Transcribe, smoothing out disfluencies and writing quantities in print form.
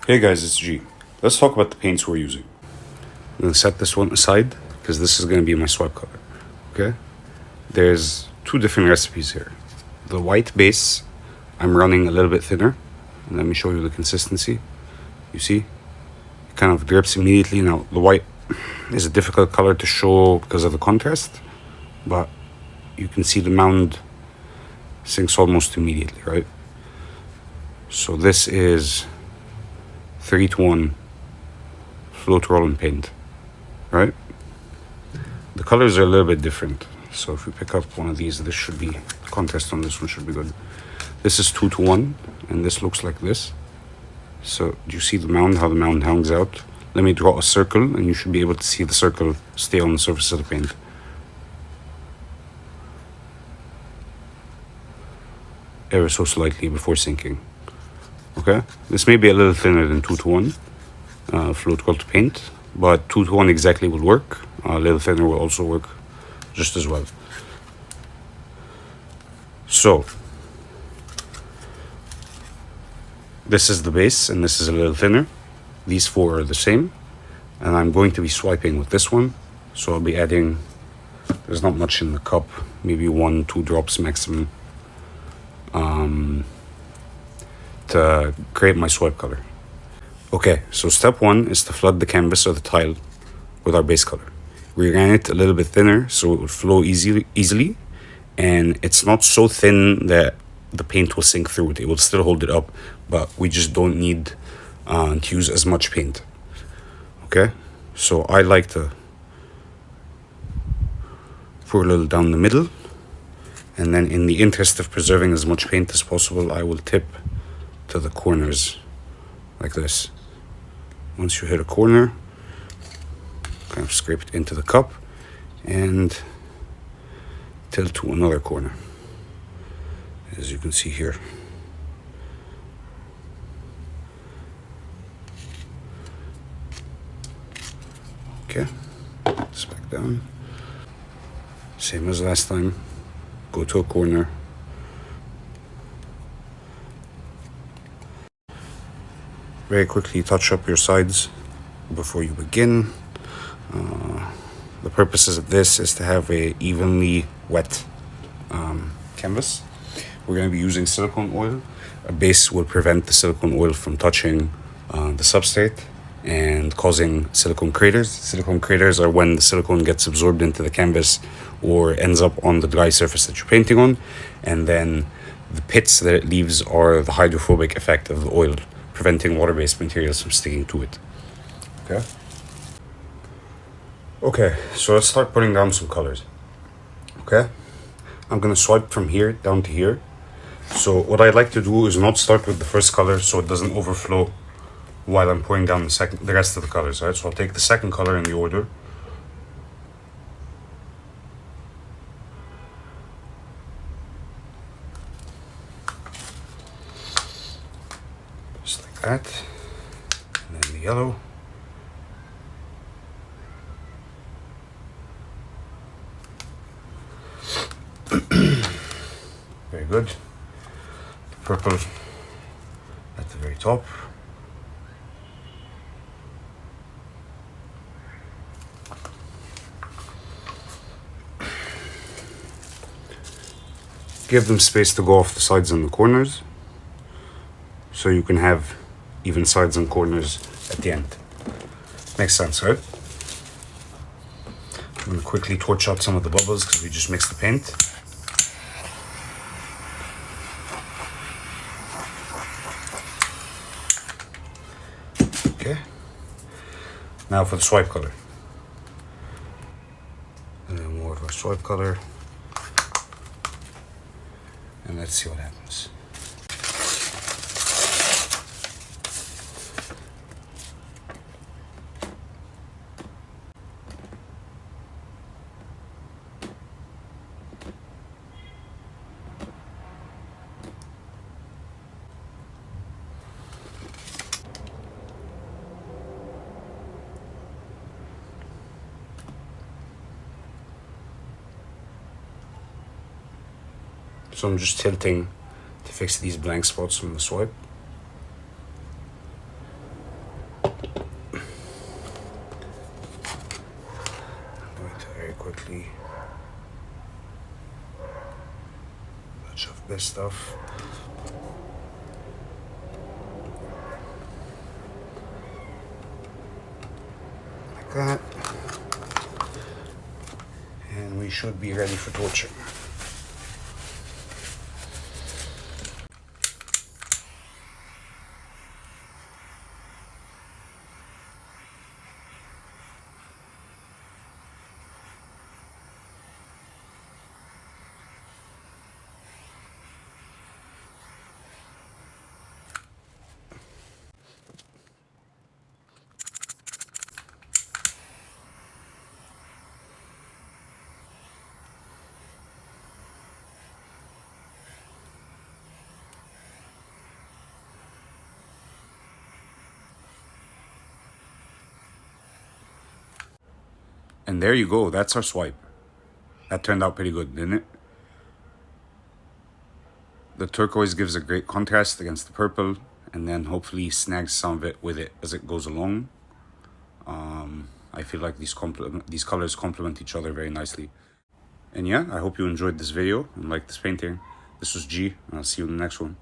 Hey guys, it's G. Let's talk about the paints we're using. I'm going to set this one aside because this is going to be my swipe color. Okay? There's two different recipes here. The white base, I'm running a little bit thinner. And let me show you the consistency. You see? It kind of drips immediately. Now, the white is a difficult color to show because of the contrast, but you can see the mound sinks almost immediately, right? So this is 3-to-1 float roll and paint, right? The colors are a little bit different. So if we pick up one of these, this should be, the contrast on this one should be good. This is 2-to-1, and this looks like this. So do you see the mound, how the mound hangs out? Let me draw a circle, and you should be able to see the circle stay on the surface of the paint. Ever so slightly before sinking. Okay, this may be a little thinner than 2-to-1 float roll to paint, but 2-to-1 exactly will work. A little thinner will also work just as well. So this is the base, and this is a little thinner. These four are the same, and I'm going to be swiping with this one. So I'll be adding, there's not much in the cup, maybe 1-2 drops maximum, to create my swipe color. Okay, so step one is to flood the canvas or the tile with our base color. We ran it a little bit thinner so it would flow easily, and it's not so thin that the paint will sink through it. It will still hold it up, but we just don't need to use as much paint. Okay, so I like to pour a little down the middle, and then in the interest of preserving as much paint as possible, I will tip to the corners like this. Once you hit a corner, kind of scrape it into the cup and tilt to another corner, as you can see here. Okay, this back down. Same as last time. Go to a corner. Very quickly touch up your sides before you begin. The purposes of this is to have a evenly wet canvas. We're going to be using silicone oil. A base will prevent the silicone oil from touching the substrate and causing silicone craters. Silicone craters are when the silicone gets absorbed into the canvas or ends up on the dry surface that you're painting on, and then the pits that it leaves are the hydrophobic effect of the oil, preventing water-based materials from sticking to it. Okay, so let's start putting down some colors. Okay, I'm gonna swipe from here down to here. So what I'd like to do is not start with the first color so it doesn't overflow while I'm pouring down the rest of the colors, right? So I'll take the second color in the order. Just like that. And then the yellow. Very good. The purple at the very top. Give them space to go off the sides and the corners, so you can have even sides and corners at the end. Makes sense, right? I'm going to quickly torch out some of the bubbles because we just mixed the paint. Okay. Now for the swipe color. And then more of our swipe color. And let's see what happens. So I'm just tilting to fix these blank spots from the swipe. basically a bunch of this stuff. Like that. And we should be ready for torching. And there you go, that's our swipe. That turned out pretty good, didn't it? The turquoise gives a great contrast against the purple, and then hopefully snags some of it with it as it goes along. I feel like these colors complement each other very nicely. And yeah, I hope you enjoyed this video and liked this painting. This was G, and I'll see you in the next one.